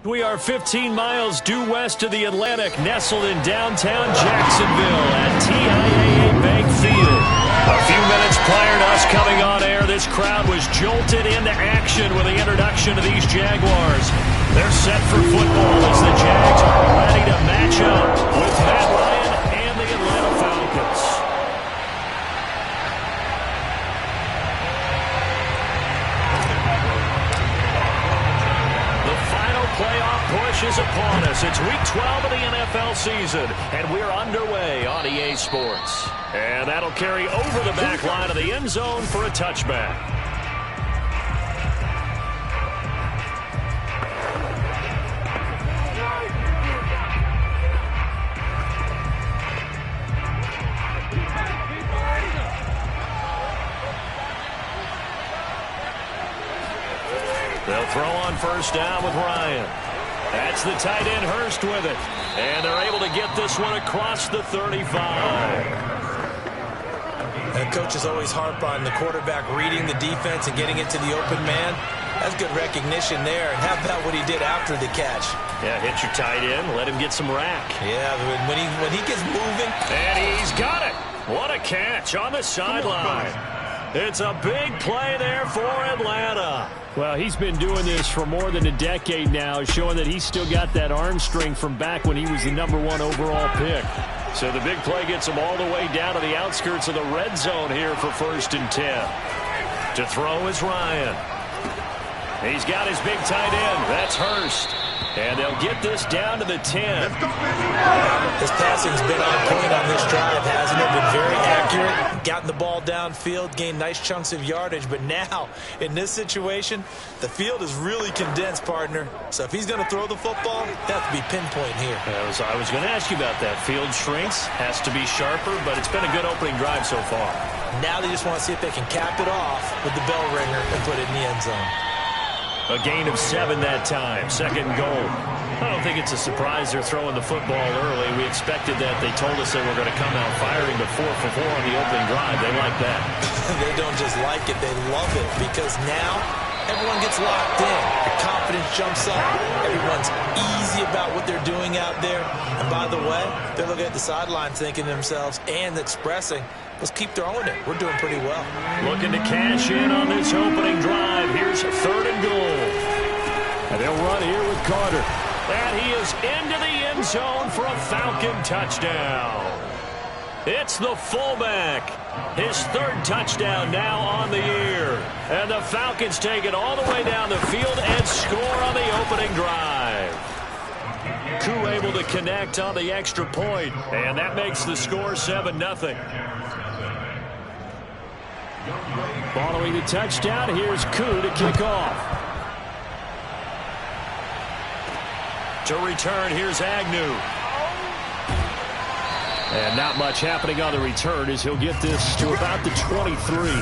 We are 15 miles due west of the Atlantic, nestled in downtown Jacksonville at TIAA Bank Field. A few minutes prior to us coming on air, this crowd was jolted into action with the introduction of these Jaguars. They're set for football as the Jags are ready to match up with Matt Ryan and the Atlanta Falcons. Playoff push is upon us. It's week 12 of the NFL season, and we're underway on EA Sports. And that'll carry over the back line of the end zone for a touchback. They'll throw on first down with Ryan. That's the tight end Hurst with it. And they're able to get this one across the 35. And coaches always harp on the quarterback reading the defense and getting it to the open man. That's good recognition there. And how about what he did after the catch? Yeah, hit your tight end, let him get some rack. Yeah, when he gets moving. And he's got it. What a catch on the sideline. It's a big play there for Atlanta. Well, he's been doing this for more than a decade now, showing that he's still got that arm strength from back when he was the #1 overall pick. So the big play gets him all the way down to the outskirts of the red zone here for 1st and 10. To throw is Ryan. He's got his big tight end. That's Hurst. And they'll get this down to the 10. His passing's been on point on this drive, hasn't it? Been very accurate. Gotten the ball downfield, gained nice chunks of yardage. But now, in this situation, the field is really condensed, partner. So if he's going to throw the football, that has to be pinpoint here. I was going to ask you about that. Field shrinks, has to be sharper, but it's been a good opening drive so far. Now they just want to see if they can cap it off with the bell ringer and put it in the end zone. A gain of 7 that time. 2nd goal. I don't think it's a surprise they're throwing the football early. We expected that. They told us they were going to come out firing the 4 for 4 on the opening drive. They like that. They don't just like it. They love it because now everyone gets locked in. The confidence jumps up. Everyone's easy about what they're doing out there. And by the way, they're looking at the sideline thinking to themselves and expressing, let's keep throwing it. We're doing pretty well. Looking to cash in on this opening drive. Here's 3rd and goal. And they'll run here with Carter. And he is into the end zone for a Falcon touchdown. It's the fullback. His 3rd touchdown now on the year. And the Falcons take it all the way down the field and score on the opening drive. Koo able to connect on the extra point. And that makes the score 7-0. Following the touchdown, here's Koo to kick off. To return, here's Agnew. And not much happening on the return as he'll get this to about the 23.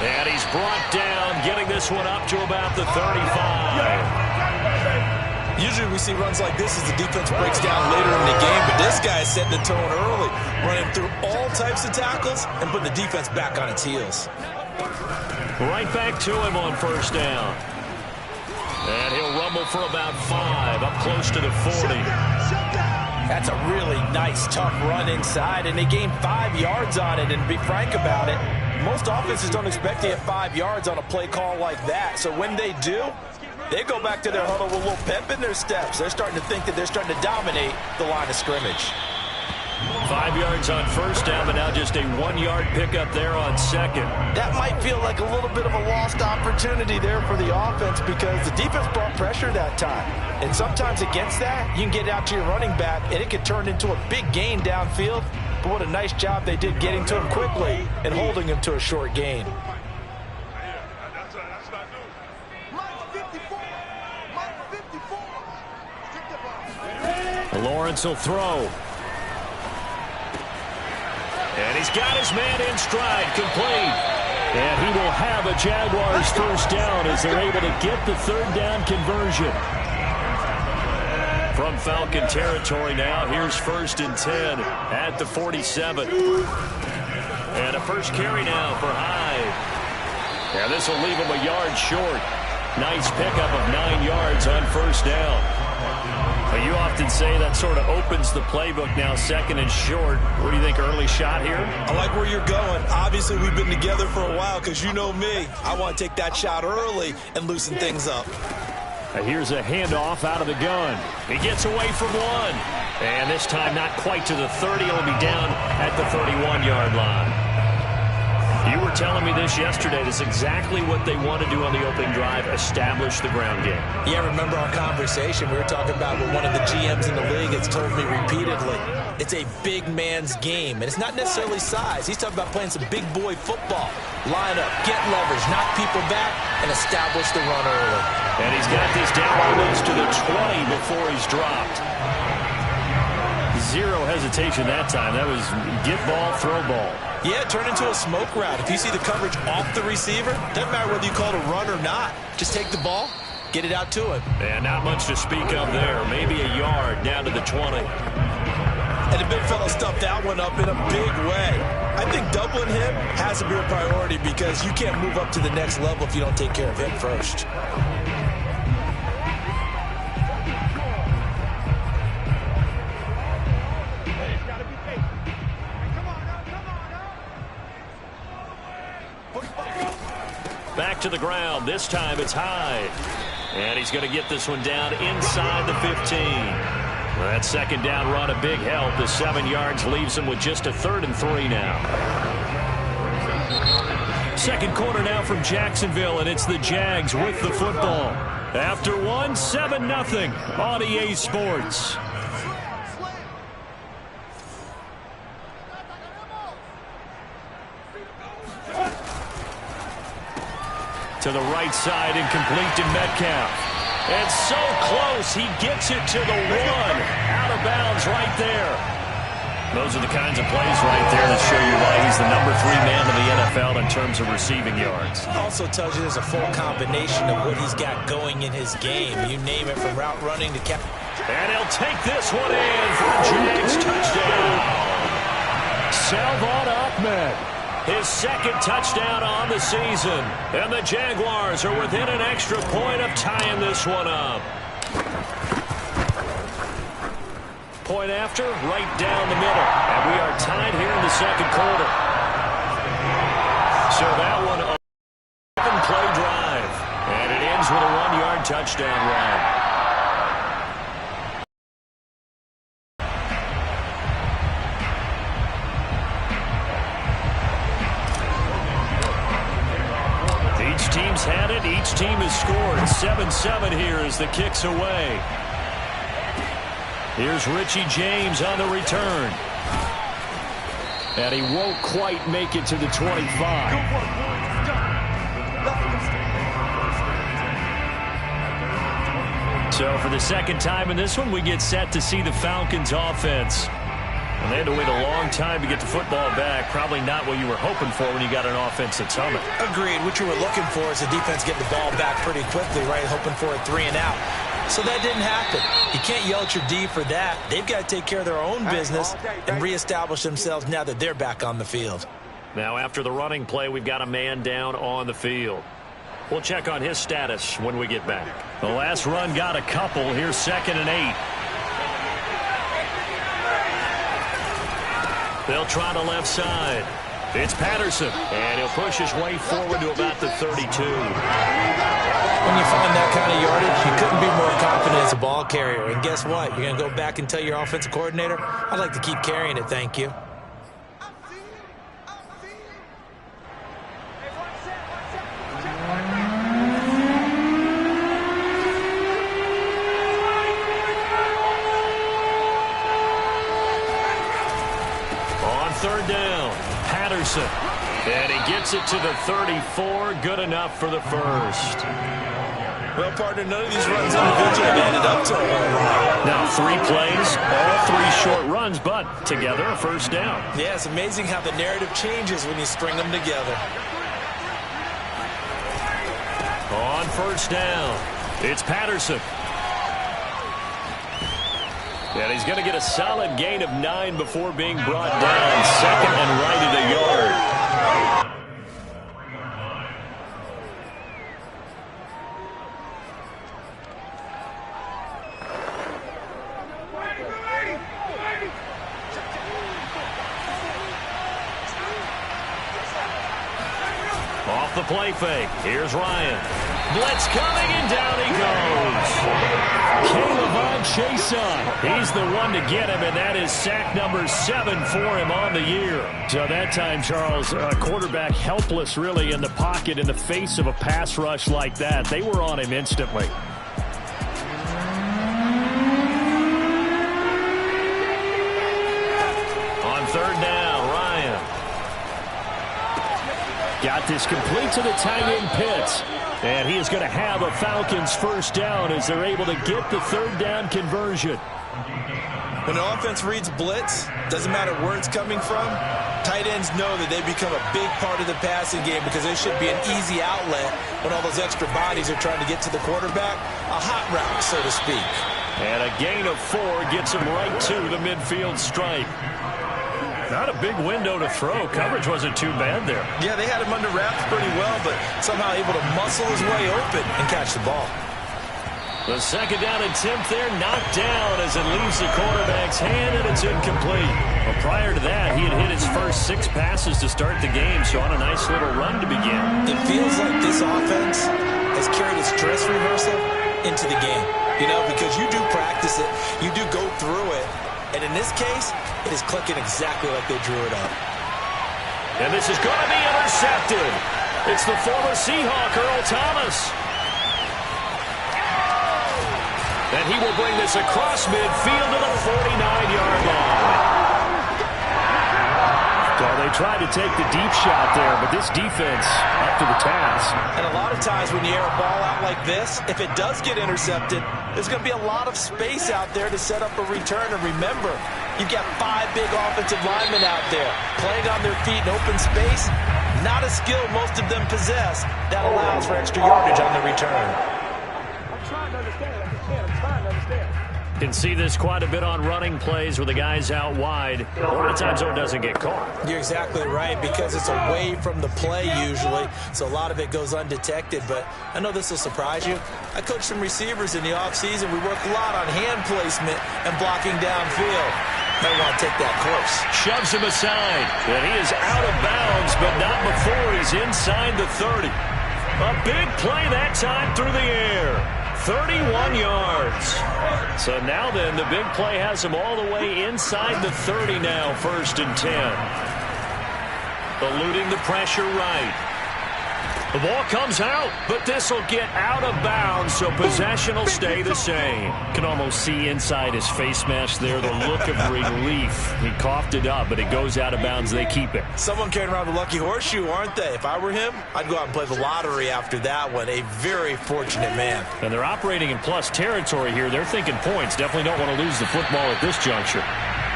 And he's brought down, getting this one up to about the 35. Usually we see runs like this as the defense breaks down later in the game, but this guy is setting the tone early, running through all types of tackles and putting the defense back on its heels. Right back to him on 1st down. And he'll rumble for about 5, up close to the 40. That's a really nice, tough run inside, and they gained 5 yards on it. And to be frank about it, most offenses don't expect to get 5 yards on a play call like that. So when they do, they go back to their huddle with a little pep in their steps. They're starting to think that they're starting to dominate the line of scrimmage. 5 yards on 1st down, but now just a 1-yard pickup there on 2nd. That might feel like a little bit of a lost opportunity there for the offense because the defense brought pressure that time. And sometimes against that, you can get out to your running back, and it can turn into a big gain downfield. But what a nice job they did getting to him quickly and holding him to a short gain. Lawrence will throw. And he's got his man in stride, complete. And he will have a Jaguars first down as they're able to get the third down conversion. From Falcon territory now, here's 1st and 10 at the 47. And a first carry now for Hyde. And this will leave him a yard short. Nice pickup of 9 yards on first down. But you often say that sort of opens the playbook now, 2nd and short. What do you think, early shot here? I like where you're going. Obviously, we've been together for a while because you know me. I want to take that shot early and loosen things up. Here's a handoff out of the gun. He gets away from one. And this time not quite to the 30. He'll be down at the 31-yard line. You were telling me this yesterday. This is exactly what they want to do on the opening drive, establish the ground game. Yeah, remember our conversation? We were talking about what one of the GMs in the league has told me repeatedly. It's a big man's game, and it's not necessarily size. He's talking about playing some big boy football. Line up, get leverage, knock people back, and establish the run early. And he's got this down almost to the 20 before he's dropped. Zero hesitation that time. That was get ball, throw ball. Yeah, turn into a smoke route. If you see the coverage off the receiver, doesn't matter whether you call it a run or not. Just take the ball, get it out to him. And not much to speak of there. Maybe a yard down to the 20. And the big fella stuffed that one up in a big way. I think doubling him has to be a priority because you can't move up to the next level if you don't take care of him first. Back to the ground. This time it's Hyde. And he's going to get this one down inside the 15. That second down run, a big help. The 7 yards leaves him with just a 3rd and 3 now. Second quarter now from Jacksonville, and it's the Jags with the football. After one, 7-0 on EA Sports. To the right side and complete to Metcalf. And so close, he gets it to the 1. Out of bounds right there. Those are the kinds of plays right there that show you why he's the number 3 man in the NFL in terms of receiving yards. Also tells you there's a full combination of what he's got going in his game. You name it, from route running to cap. And he'll take this one in for a Jags touchdown. Salvon Ahmed. His 2nd touchdown on the season. And the Jaguars are within an extra point of tying this one up. Point after, right down the middle. And we are tied here in the second quarter. So that one, a 7-play drive. And it ends with a 1-yard touchdown run. Team's had it. Each team has scored. 7-7 here as the kick's away. Here's Richie James on the return. And he won't quite make it to the 25. So for the second time in this one, we get set to see the Falcons offense. And they had to wait a long time to get the football back. Probably not what you were hoping for when you got an offense that's humming. Agreed. What you were looking for is the defense getting the ball back pretty quickly, right? Hoping for a 3 and out. So that didn't happen. You can't yell at your D for that. They've got to take care of their own business and reestablish themselves now that they're back on the field. Now after the running play, we've got a man down on the field. We'll check on his status when we get back. The last run got a couple. Here's 2nd and 8. They'll try the left side. It's Patterson, and he'll push his way forward to about the 32. When you find that kind of yardage, you couldn't be more confident as a ball carrier. And guess what? You're going to go back and tell your offensive coordinator, I'd like to keep carrying it, thank you. Third down, Patterson. And he gets it to the 34. Good enough for the first. Well, partner, none of these runs individually have added up to it. Now 3 plays, all 3 short runs, but together a first down. Yeah, it's amazing how the narrative changes when you string them together. On first down, it's Patterson. And he's going to get a solid gain of 9 before being brought down. Second and right at a yard. Off the play fake. Here's Ryan. Blitz coming, and down he goes. Caleb Chason. He's the one to get him, and that is sack number 7 for him on the year. So that time, Charles, quarterback helpless really in the pocket in the face of a pass rush like that. They were on him instantly. On third down, Ryan. Got this complete to the tight end Pitts. And he is going to have a Falcons first down as they're able to get the third down conversion. When the offense reads blitz, doesn't matter where it's coming from, tight ends know that they become a big part of the passing game because it should be an easy outlet when all those extra bodies are trying to get to the quarterback. A hot route, so to speak. And a gain of 4 gets him right to the midfield stripe. Not a big window to throw. Coverage wasn't too bad there. Yeah, they had him under wraps pretty well, but somehow able to muscle his way open and catch the ball. The second down attempt there knocked down as it leaves the quarterback's hand, and it's incomplete. Well, prior to that, he had hit his first 6 passes to start the game, so on a nice little run to begin. It feels like this offense has carried its dress rehearsal into the game, you know, because you do practice it, you do go through it, and in this case, it is clicking exactly like they drew it up. And this is going to be intercepted. It's the former Seahawk, Earl Thomas. And he will bring this across midfield to the 49-yard line. So they tried to take the deep shot there, but this defense up to the task. And a lot of times when you air a ball out like this, if it does get intercepted, there's going to be a lot of space out there to set up a return. And remember, you've got 5 big offensive linemen out there playing on their feet in open space. Not a skill most of them possess that allows for extra yardage on the return. I'm trying to understand. I'm trying to understand. Can see this quite a bit on running plays where the guy's out wide. A lot of times, it doesn't get caught. You're exactly right, because it's away from the play usually, so a lot of it goes undetected. But I know this will surprise you. I coached some receivers in the offseason. We work a lot on hand placement and blocking downfield. Might want to take that course. Shoves him aside, and he is out of bounds, but not before he's inside the 30. A big play that time through the air. 31 yards. So now then, the big play has him all the way inside the 30 now, 1st and 10. Eluding the pressure right. The ball comes out, but this will get out of bounds, so possession will stay the same. Can almost see inside his face mask there the look of relief. He coughed it up, but it goes out of bounds. They keep it. Someone carrying around the lucky horseshoe, aren't they? If I were him, I'd go out and play the lottery after that one. A very fortunate man. And they're operating in plus territory here. They're thinking points. Definitely don't want to lose the football at this juncture.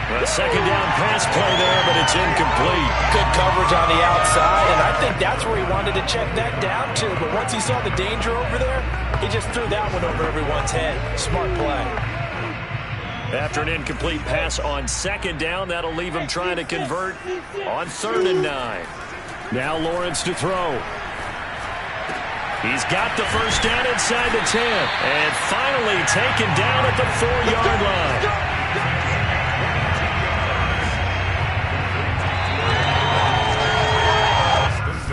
A second down pass play there, but it's incomplete. Good coverage on the outside, and I think that's where he wanted to check that down to. But once he saw the danger over there, he just threw that one over everyone's head. Smart play. After an incomplete pass on second down, that'll leave him trying to convert on 3rd and 9. Now Lawrence to throw. He's got the first down inside the 10. And finally taken down at the 4-yard line.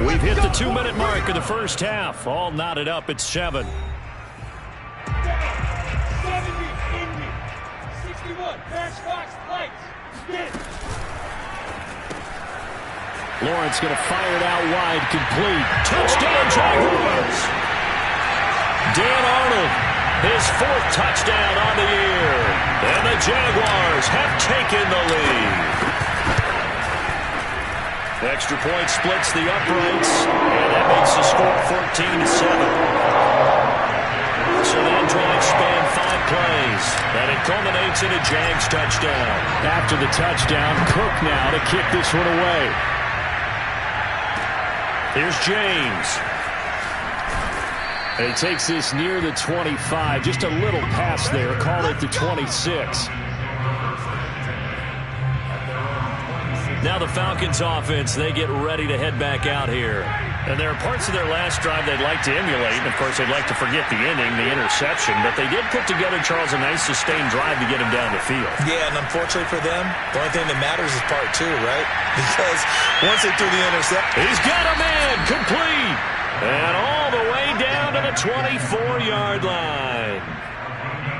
We've hit the 2-minute mark of the first half. All knotted up at 7. 70, 61, pass box, lights, get. Lawrence going to fire it out wide, complete. Touchdown, Jaguars! Dan Arnold, his 4th touchdown on the year. And the Jaguars have taken the lead. Extra point splits the uprights, and that makes the score 14-7. So that drive spanned 5 plays, and it culminates in a Jags touchdown. After the touchdown, Cook now to kick this one away. Here's James. And he takes this near the 25. Just a little pass there. Call it the 26. Now the Falcons offense, they get ready to head back out here. And there are parts of their last drive they'd like to emulate. And of course, they'd like to forget the inning, the interception. But they did put together, Charles, a nice sustained drive to get him down the field. Yeah, and unfortunately for them, the only thing that matters is part 2, right? Because once they threw the interception, he's got a man complete. And all the way down to the 24-yard line.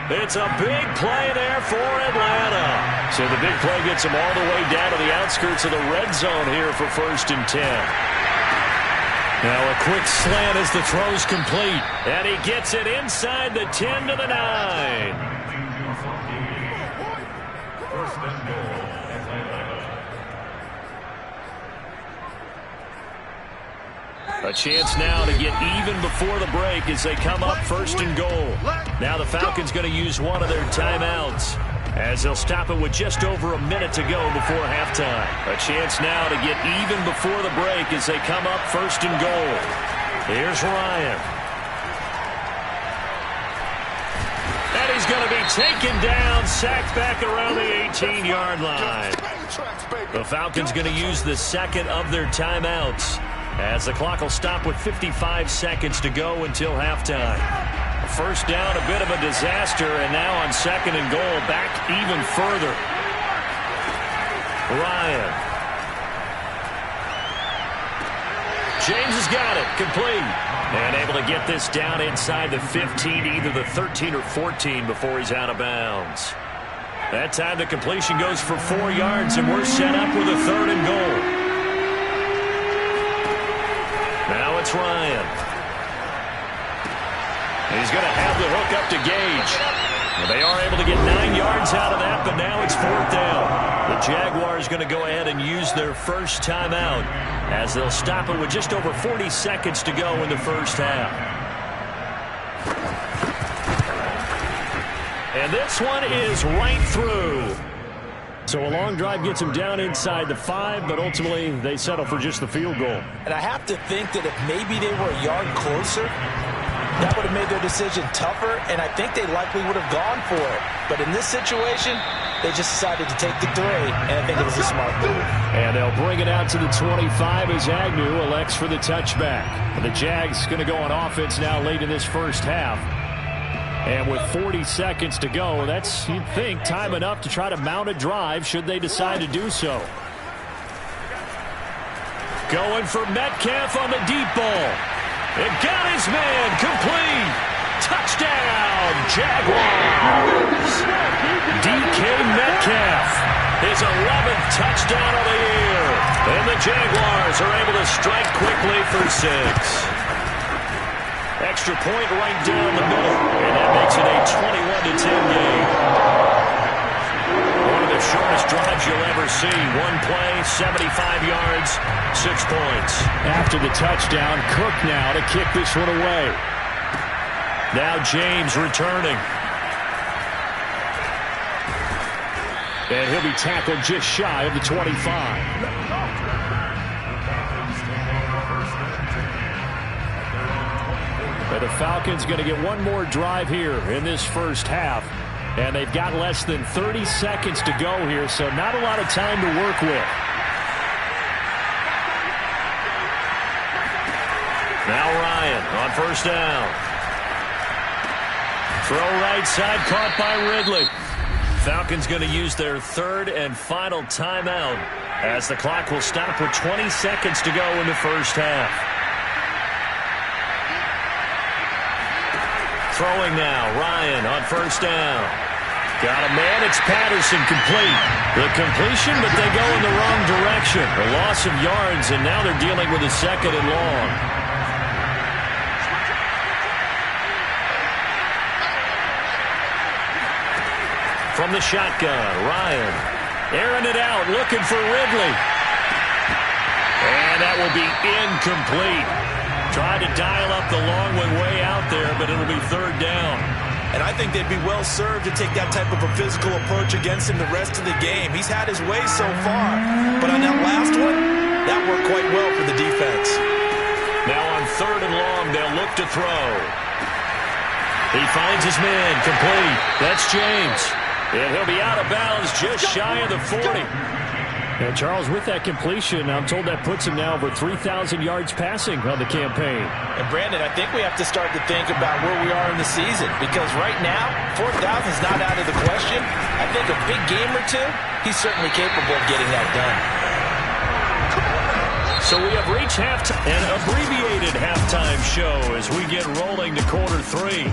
It's a big play there for Atlanta. So the big play gets them all the way down to the outskirts of the red zone here for 1st and 10. Now a quick slant as the throw's complete. And he gets it inside the 10 to the 9. A chance now to get even before the break as they come up 1st and goal. Now the Falcons going to use one of their timeouts as they'll stop it with just over a minute to go before halftime. A chance now to get even before the break as they come up 1st and goal. Here's Ryan. And he's going to be taken down, sacked back around the 18-yard line. The Falcons going to use the second of their timeouts as the clock will stop with 55 seconds to go until halftime. First down, a bit of a disaster, and now on 2nd and goal, back even further. Ryan. James has got it, complete. And able to get this down inside the 15, either the 13 or 14 before he's out of bounds. That time the completion goes for 4 yards, and we're set up with a 3rd and goal. Now it's Ryan. He's going to have the hook up to Gage. Well, they are able to get 9 yards out of that, but now it's 4th down. The Jaguars going to go ahead and use their first timeout as they'll stop it with just over 40 seconds to go in the first half. And this one is right through. So a long drive gets him down inside the 5, but ultimately they settle for just the field goal. And I have to think that if maybe they were a yard closer, that would have made their decision tougher, and I think they likely would have gone for it. But in this situation, they just decided to take the 3, and I think it was a smart move. And they'll bring it out to the 25 as Agnew elects for the touchback. The Jags going to go on offense now late in this first half. And with 40 seconds to go, that's, you'd think, time enough to try to mount a drive should they decide to do so. Going for Metcalf on the deep ball. It got his man complete. Touchdown, Jaguars. DK Metcalf, his 11th touchdown of the year. And the Jaguars are able to strike quickly for 6. Extra point right down the middle, and that makes it a 21-10 game. One of the shortest drives you'll ever see. One play, 75 yards, 6 points. After the touchdown, Cook now to kick this one away. Now James returning. And he'll be tackled just shy of the 25. The Falcons going to get one more drive here in this first half. And they've got less than 30 seconds to go here, so not a lot of time to work with. Now Ryan on first down. Throw right side, caught by Ridley. Falcons going to use their 3rd and final timeout as the clock will stop with 20 seconds to go in the first half. Throwing now, Ryan on first down. Got a man, it's Patterson, complete. The completion, but they go in the wrong direction. A loss of yards, and now they're dealing with a 2nd and long. From the shotgun, Ryan airing it out, looking for Ridley. And that will be incomplete. Tried to dial up the long way out there, but it'll be third down. And I think they'd be well served to take that type of a physical approach against him the rest of the game. He's had his way so far, but on that last one, that worked quite well for the defense. Now on third and long, they'll look to throw. He finds his man, complete. That's James. And he'll be out of bounds just shy of the 40. And Charles, with that completion, I'm told that puts him now over 3,000 yards passing on the campaign. And Brandon, I think we have to start to think about where we are in the season, because right now, 4,000 is not out of the question. I think a big game or two, he's certainly capable of getting that done. So we have reached an abbreviated halftime show as we get rolling to quarter 3.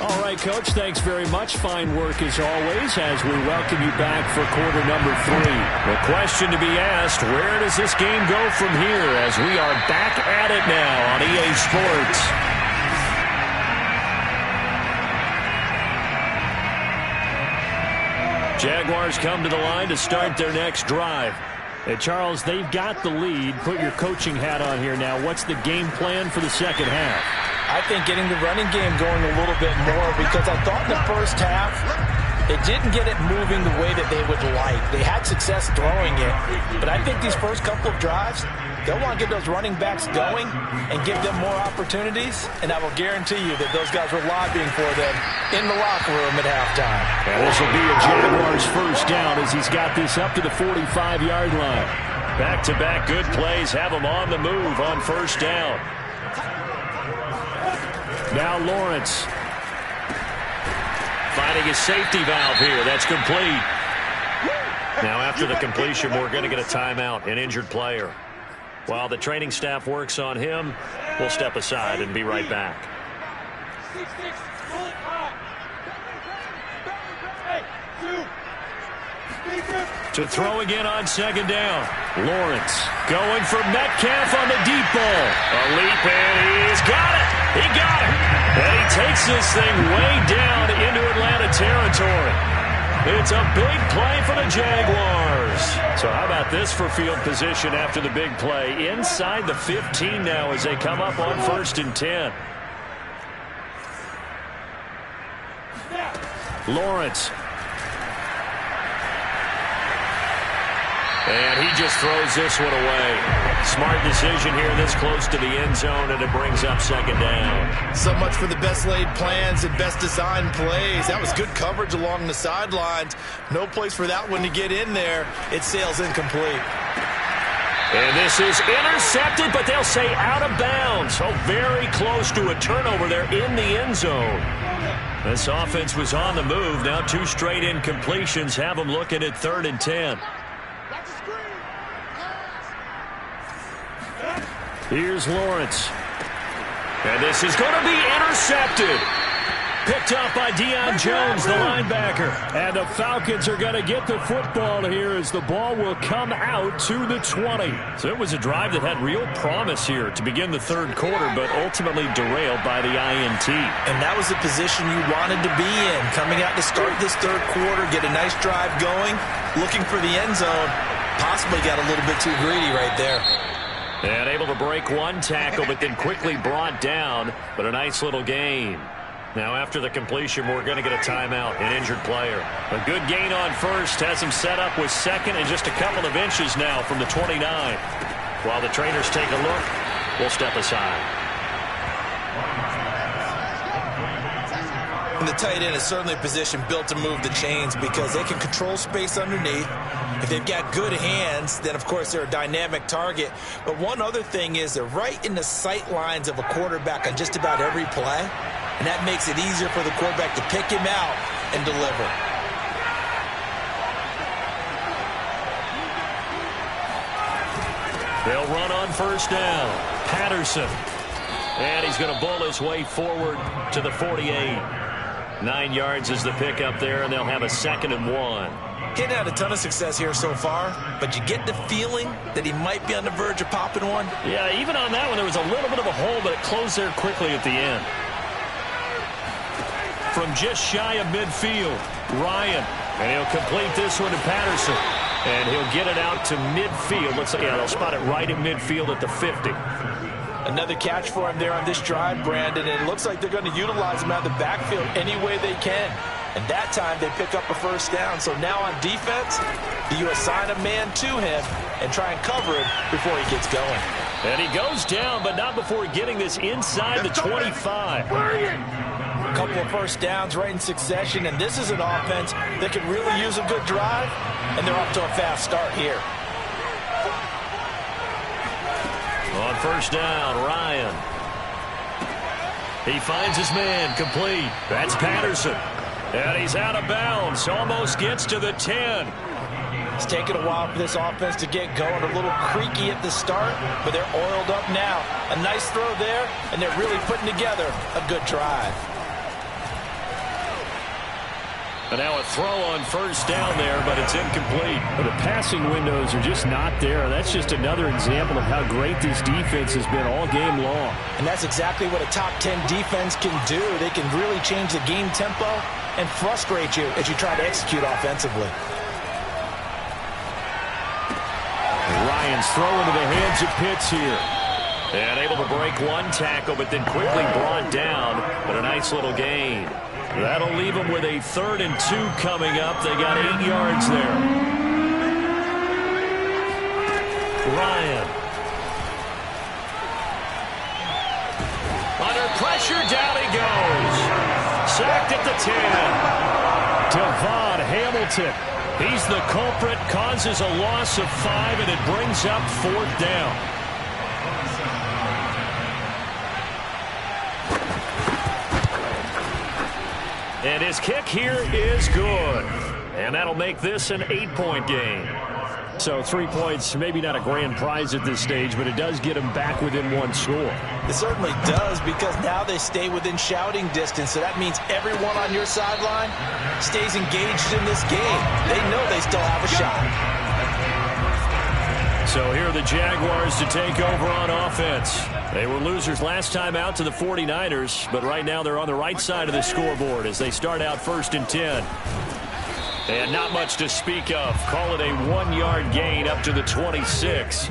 All right, Coach, thanks very much. Fine work as always as we welcome you back for quarter number 3. The question to be asked, where does this game go from here as we are back at it now on EA Sports? Jaguars come to the line to start their next drive. Hey, Charles, they've got the lead. Put your coaching hat on here now. What's the game plan for the second half? I think getting the running game going a little bit more, because I thought in the first half it didn't get it moving the way that they would like. They had success throwing it, but I think these first couple of drives, they'll want to get those running backs going and give them more opportunities, and I will guarantee you that those guys were lobbying for them in the locker room at halftime. And this will be a Jaguars first down as he's got this up to the 45-yard line. Back-to-back good plays have them on the move on first down. Now Lawrence. Finding his safety valve here. That's complete. Now after the completion, we're going to get a timeout, an injured player. While the training staff works on him, we'll step aside and be right back. To throw again on second down. Lawrence going for Metcalf on the deep ball. A leap, and he's got it. He got it. And he takes this thing way down into Atlanta territory. It's a big play for the Jaguars. So how about this for field position after the big play? Inside the 15 now as they come up on 1st and 10. Lawrence. And he just throws this one away. Smart decision here this close to the end zone, and it brings up second down. So much for the best laid plans and best designed plays. That was good coverage along the sidelines. No place for that one to get in there. It sails incomplete. And this is intercepted, but they'll say out of bounds. So very close to a turnover there in the end zone. This offense was on the move. Now 2 straight incompletions have them looking at 3rd and 10. Here's Lawrence. And this is going to be intercepted. Picked up by Deion Jones, the linebacker. And the Falcons are going to get the football here as the ball will come out to the 20. So it was a drive that had real promise here to begin the third quarter, but ultimately derailed by the INT. And that was the position you wanted to be in. Coming out to start this third quarter, get a nice drive going, looking for the end zone. Possibly got a little bit too greedy right there. And able to break one tackle, but then quickly brought down. But a nice little gain. Now after the completion, we're going to get a timeout, an injured player. A good gain on first has him set up with second and just a couple of inches now from the 29. While the trainers take a look, we'll step aside. And the tight end is certainly a position built to move the chains because they can control space underneath. If they've got good hands, then, of course, they're a dynamic target. But one other thing is they're right in the sight lines of a quarterback on just about every play. And that makes it easier for the quarterback to pick him out and deliver. They'll run on first down. Patterson. And he's going to bull his way forward to the 48. 9 yards is the pickup there, and they'll have a 2nd and 1. He's had a ton of success here so far, but you get the feeling that he might be on the verge of popping one. Yeah, even on that one, there was a little bit of a hole, but it closed there quickly at the end. From just shy of midfield, Ryan. And he'll complete this one to Patterson. And he'll get it out to midfield. Let's say, yeah, they'll spot it right at midfield at the 50. Another catch for him there on this drive, Brandon. And it looks like they're going to utilize him out of the backfield any way they can. And that time they pick up a first down. So now on defense, you assign a man to him and try and cover him before he gets going. And he goes down, but not before getting this inside the 25. A couple of first downs right in succession, and this is an offense that could really use a good drive, and they're off to a fast start here. On first down, Ryan. He finds his man, complete. That's Patterson. And he's out of bounds, almost gets to the 10. It's taken a while for this offense to get going. A little creaky at the start, but they're oiled up now. A nice throw there, and they're really putting together a good drive. And now a throw on first down there, but it's incomplete. The passing windows are just not there. That's just another example of how great this defense has been all game long. And that's exactly what a top 10 defense can do. They can really change the game tempo and frustrate you as you try to execute offensively. Ryan's throw into the hands of Pitts here. And able to break one tackle, but then quickly brought down. But a nice little gain. That'll leave them with a 3rd and 2 coming up. They got 8 yards there. Ryan. Under pressure, down he goes. Sacked at the 10. Devon Hamilton. He's the culprit, causes a loss of 5, and it brings up 4th down. And his kick here is good. And that'll make this an 8-point game. So 3 points, maybe not a grand prize at this stage, but it does get them back within one score. It certainly does, because now they stay within shouting distance. So that means everyone on your sideline stays engaged in this game. They know they still have a shot. So here are the Jaguars to take over on offense. They were losers last time out to the 49ers, but right now they're on the right side of the scoreboard as they start out 1st and 10. And not much to speak of. Call it a 1-yard gain up to the 26.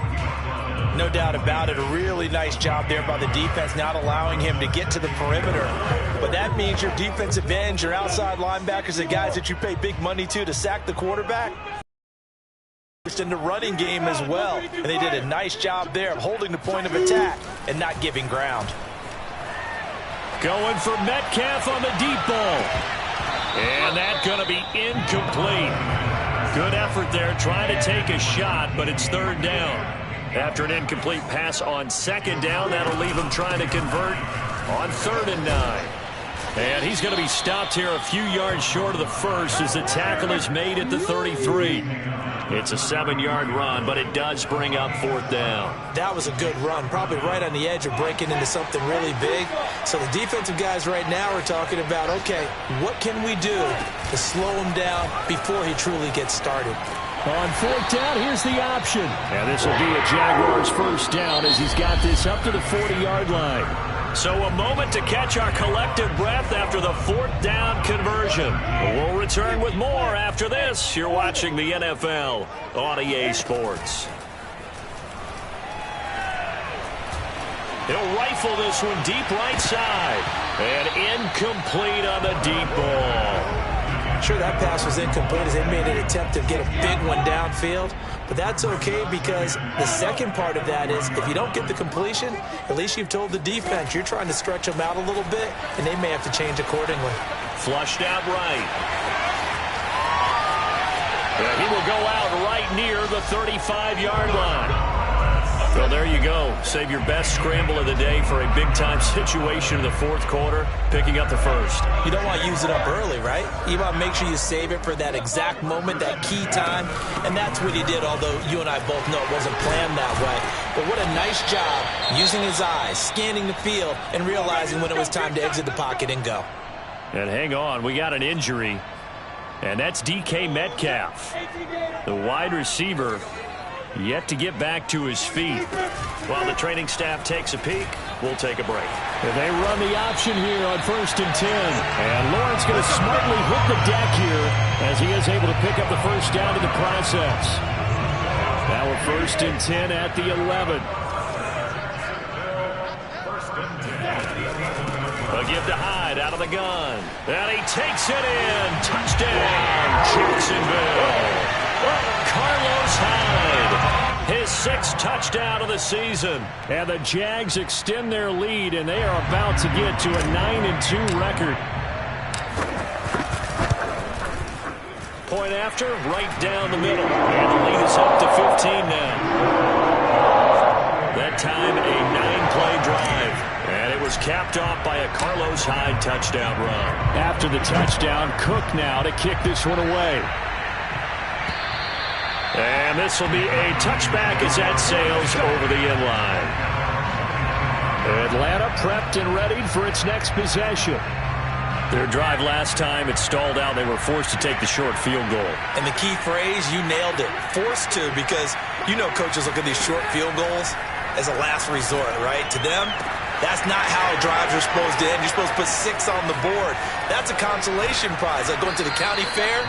No doubt about it. A really nice job there by the defense, not allowing him to get to the perimeter. But that means your defensive ends, your outside linebackers, the guys that you pay big money to sack the quarterback, in the running game as well. And they did a nice job there of holding the point of attack and not giving ground. Going for Metcalf on the deep ball. And that's going to be incomplete. Good effort there trying to take a shot, but it's 3rd down. After an incomplete pass on 2nd down, that'll leave him trying to convert on 3rd and 9. And he's going to be stopped here a few yards short of the first as the tackle is made at the 33. It's a 7-yard run, but it does bring up 4th down. That was a good run, probably right on the edge of breaking into something really big. So the defensive guys right now are talking about, okay, what can we do to slow him down before he truly gets started? On 4th down, here's the option. And this will be a Jaguars 1st down as he's got this up to the 40-yard line. So a moment to catch our collective breath after the 4th down conversion. We'll return with more after this. You're watching the NFL on EA Sports. He'll rifle this one deep right side. And incomplete on the deep ball. Sure, that pass was incomplete as they made an attempt to get a big one downfield. But that's okay, because the second part of that is if you don't get the completion, at least you've told the defense you're trying to stretch them out a little bit, and they may have to change accordingly. Flushed out right. And he will go out right near the 35-yard line. Well, there you go. Save your best scramble of the day for a big-time situation in the 4th quarter, picking up the 1st. You don't want to use it up early, right? You want to make sure you save it for that exact moment, that key time, and that's what he did, although you and I both know it wasn't planned that way. But what a nice job using his eyes, scanning the field, and realizing when it was time to exit the pocket and go. And hang on, we got an injury, and that's DK Metcalf. The wide receiver yet to get back to his feet. While the training staff takes a peek, we'll take a break. And they run the option here on 1st and 10. And Lawrence going to smartly hit the deck here as he is able to pick up the first down in the process. Now a 1st and 10 at the 11. A give to Hyde out of the gun. And he takes it in. Touchdown, Jacksonville. Carlos Hyde, his 6th touchdown of the season. And the Jags extend their lead, and they are about to get to a 9-2 record. Point after, right down the middle. And the lead is up to 15 now. That time, a 9-play drive. And it was capped off by a Carlos Hyde touchdown run. After the touchdown, Cook now to kick this one away. And this will be a touchback as that sails over the end line. Atlanta prepped and ready for its next possession. Their drive last time, it stalled out. They were forced to take the short field goal. And the key phrase, you nailed it. Forced to, because you know coaches look at these short field goals as a last resort, right? To them, that's not how drives are supposed to end. You're supposed to put 6 on the board. That's a consolation prize. Like going to the county fair,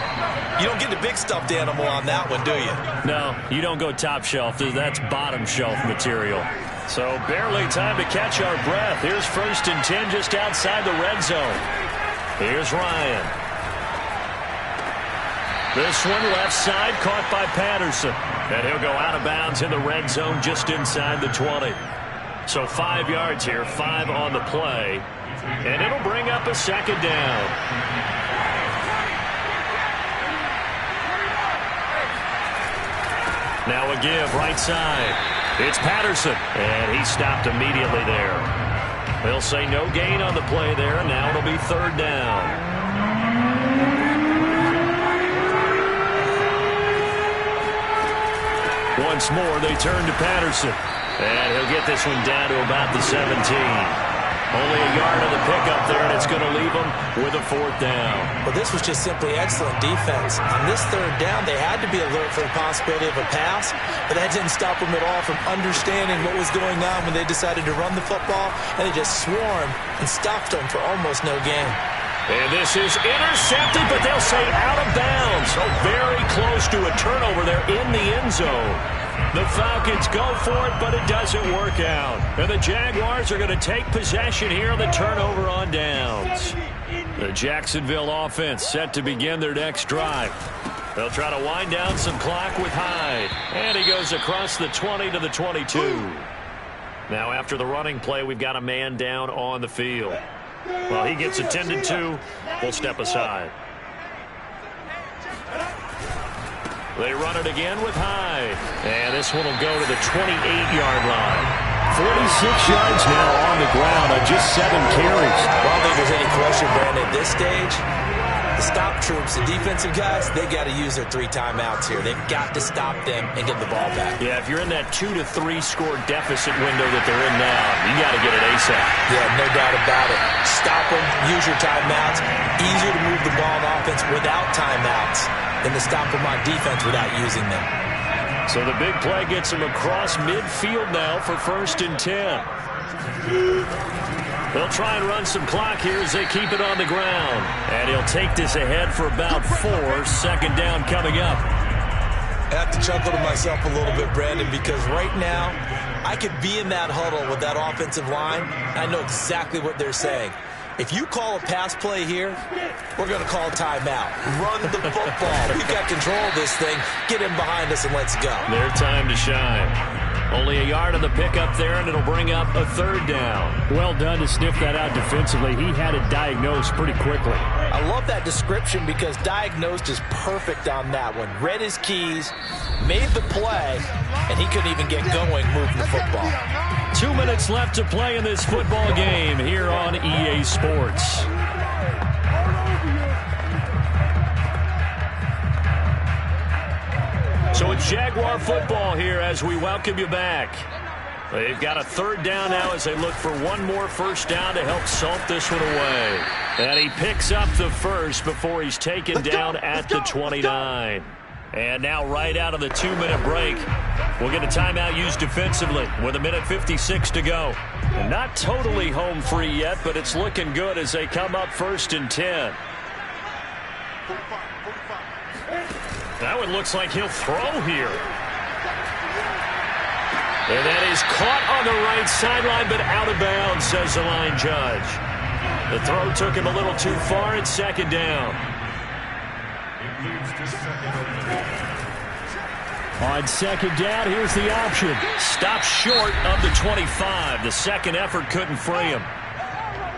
you don't get the big stuffed animal on that one, do you? No, you don't go top shelf. That's bottom shelf material. So barely time to catch our breath. Here's 1st and 10 just outside the red zone. Here's Ryan. This one left side caught by Patterson. And he'll go out of bounds in the red zone just inside the 20. So 5 yards here, 5 on the play. And it'll bring up a 2nd down. Now a give right side. It's Patterson. And he stopped immediately there. They'll say no gain on the play there. Now it'll be 3rd down. Once more, they turn to Patterson. And he'll get this one down to about the 17. Only a yard of the pickup there, and it's going to leave them with a 4th down. Well, this was just simply excellent defense. On this 3rd down, they had to be alert for the possibility of a pass, but that didn't stop them at all from understanding what was going on when they decided to run the football, and they just swarmed and stopped them for almost no gain. And this is intercepted, but they'll say out of bounds. So very close to a turnover there in the end zone. The Falcons go for it, but it doesn't work out. And the Jaguars are going to take possession here on the turnover on downs. The Jacksonville offense set to begin their next drive. They'll try to wind down some clock with Hyde. And he goes across the 20 to the 22. Now after the running play, we've got a man down on the field. While he gets attended to, we'll step aside. They run it again with Hyde. And this one will go to the 28-yard line. 46 yards now on the ground on just 7 carries. I don't think there's any question, Brandon, at this stage. The stop troops, the defensive guys, they got to use their 3 timeouts here. They've got to stop them and get the ball back. Yeah, if you're in that 2 to 3 score deficit window that they're in now, you got to get it ASAP. Yeah, no doubt about it. Stop them, use your timeouts. Easier to move the ball on offense without timeouts than to stop them on defense without using them. So the big play gets him across midfield now for 1st and 10. They'll try and run some clock here as they keep it on the ground. And he'll take this ahead for about 4. 2nd down coming up. I have to chuckle to myself a little bit, Brandon, because right now I could be in that huddle with that offensive line. I know exactly what they're saying. If you call a pass play here, we're going to call timeout. Run the football. We've got control of this thing. Get him behind us and let's go. Their time to shine. Only a yard of the pickup there, and it'll bring up a 3rd down. Well done to sniff that out defensively. He had it diagnosed pretty quickly. I love that description because diagnosed is perfect on that one. Read his keys, made the play, and he couldn't even get going moving the football. 2 minutes left to play in this football game here on EA Sports. So it's Jaguar football here as we welcome you back. They've got a 3rd down now as they look for one more 1st down to help salt this one away. And he picks up the 1st before he's taken down at the 29. And now right out of the 2-minute break, we'll get a timeout used defensively with 1:56 to go. And not totally home free yet, but it's looking good as they come up 1st and 10. That one looks like he'll throw here. And that is caught on the right sideline, but out of bounds, says the line judge. The throw took him a little too far. It's 2nd down. On 2nd down, here's the option. Stop short of the 25. The second effort couldn't free him.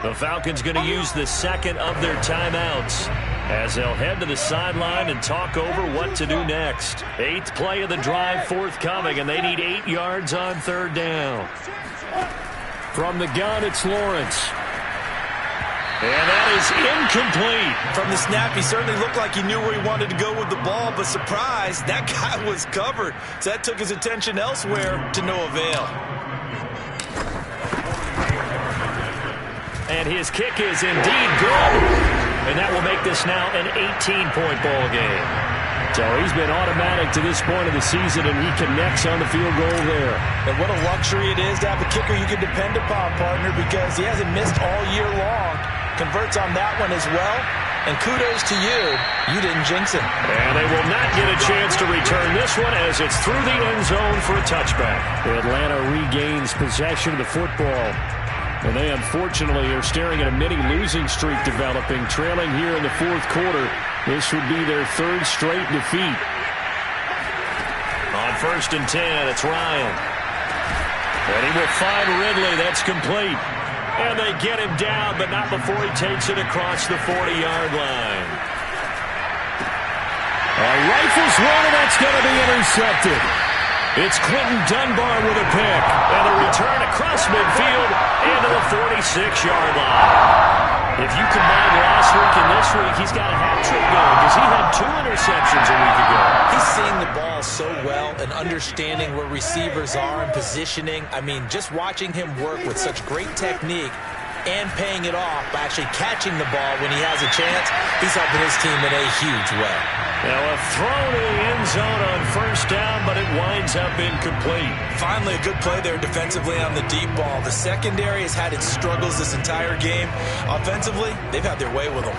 The Falcons going to use the second of their timeouts as they'll head to the sideline and talk over what to do next. 8th play of the drive forthcoming, and they need 8 yards on 3rd down. From the gun, it's Lawrence. And that is incomplete. From the snap, he certainly looked like he knew where he wanted to go with the ball, but surprise, that guy was covered. So that took his attention elsewhere to no avail. And his kick is indeed good. And that will make this now an 18-point ball game. So he's been automatic to this point of the season, and he connects on the field goal there. And what a luxury it is to have a kicker you can depend upon, partner, because he hasn't missed all year long. Converts on that one as well. And kudos to you. You didn't jinx it. And they will not get a chance to return this one as it's through the end zone for a touchback. Atlanta regains possession of the football. And they unfortunately are staring at a mini losing streak developing, trailing here in the 4th quarter. This would be their 3rd straight defeat. On 1st and 10, it's Ryan. And he will find Ridley. That's complete. And they get him down, but not before he takes it across the 40-yard line. Rifles one, and that's going to be intercepted. It's Quentin Dunbar with a pick. And the return across midfield into the 46-yard line. If you combine last week and this week, he's got a hat trick going because he had 2 interceptions a week ago. He's seeing the ball so well and understanding where receivers are and positioning. I mean, just watching him work with such great technique and paying it off by actually catching the ball when he has a chance, he's helping his team in a huge way. Now a throw to the end zone on 1st down, but it winds up incomplete. Finally, a good play there defensively on the deep ball. The secondary has had its struggles this entire game. Offensively, they've had their way with them.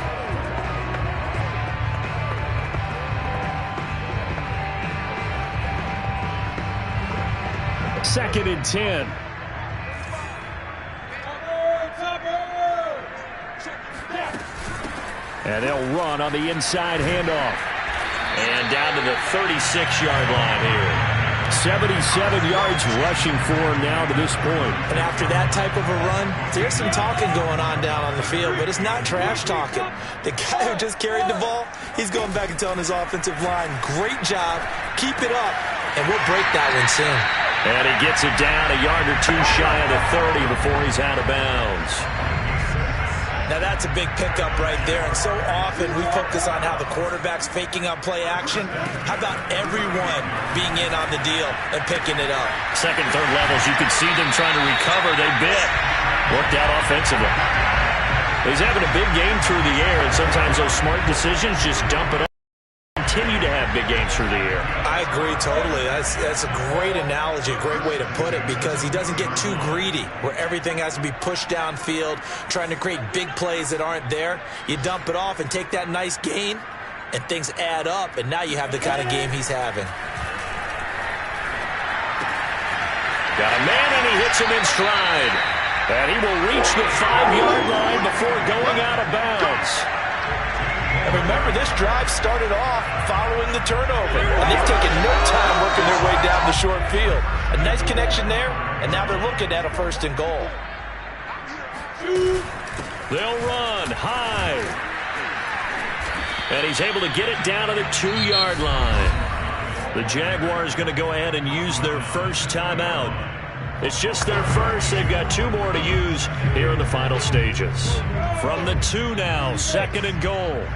Second and 10. And they'll run on the inside handoff. And down to the 36-yard line here. 77 yards rushing for him now to this point. And after that type of a run, there's some talking going on down on the field, but it's not trash talking. The guy who just carried the ball, he's going back and telling his offensive line, great job, keep it up, and we'll break that one soon. And he gets it down a yard or 2 shy of the 30 before he's out of bounds. Now that's a big pickup right there, and so often we focus on how the quarterback's faking on play action. How about everyone being in on the deal and picking it up? Second, third levels, you can see them trying to recover. They bit. Worked out offensively. He's having a big game through the air, and sometimes those smart decisions just dump it off. Continue to have big games through the air. I agree totally. That's a great analogy, a great way to put it, because he doesn't get too greedy where everything has to be pushed downfield, trying to create big plays that aren't there. You dump it off and take that nice gain, and things add up, and now you have the kind of game he's having. Got a man, and he hits him in stride. And he will reach the 5-yard line before going out of bounds. And remember, this drive started off following the turnover. And they've taken no time working their way down the short field. A nice connection there, and now they're looking at a 1st and goal. They'll run high. And he's able to get it down to the 2-yard line. The Jaguars going to go ahead and use their first timeout. It's just their first. They've got 2 more to use here in the final stages. From the 2 now, 2nd and goal.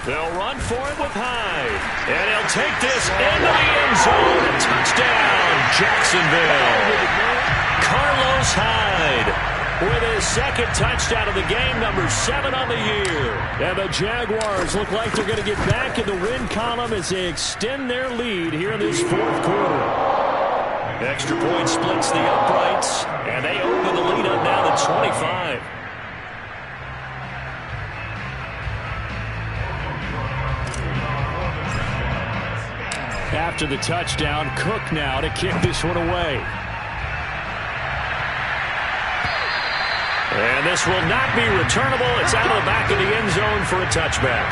They'll run for it with Hyde. And he'll take this into the end zone. Touchdown, Jacksonville. Carlos Hyde with his 2nd touchdown of the game, number 7 on the year. And the Jaguars look like they're going to get back in the win column as they extend their lead here in this fourth quarter. Extra point splits the uprights, and they open the lead up now to 25. After the touchdown, Cook now to kick this one away. And this will not be returnable. It's out of the back of the end zone for a touchback.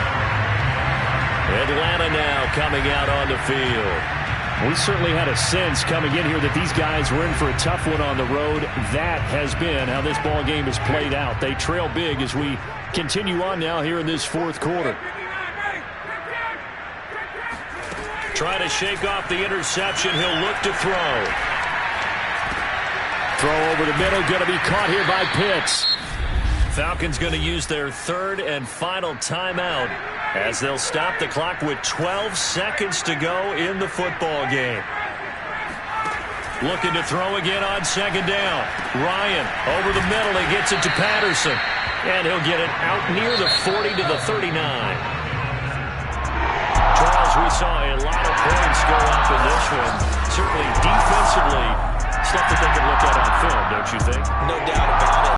Atlanta now coming out on the field. We certainly had a sense coming in here that these guys were in for a tough one on the road. That has been how this ball game has played out. They trail big as we continue on now here in this fourth quarter. Trying to shake off the interception. He'll look to throw. Throw over the middle, going to be caught here by Pitts. Falcons going to use their third and final timeout as they'll stop the clock with 12 seconds to go in the football game. Looking to throw again on second down. Ryan over the middle. He gets it to Patterson. And he'll get it out near the 40 to the 39. Charles, we saw a lot of points go up in this one. Certainly defensively, stuff that they can look at on film, don't you think? No doubt about it.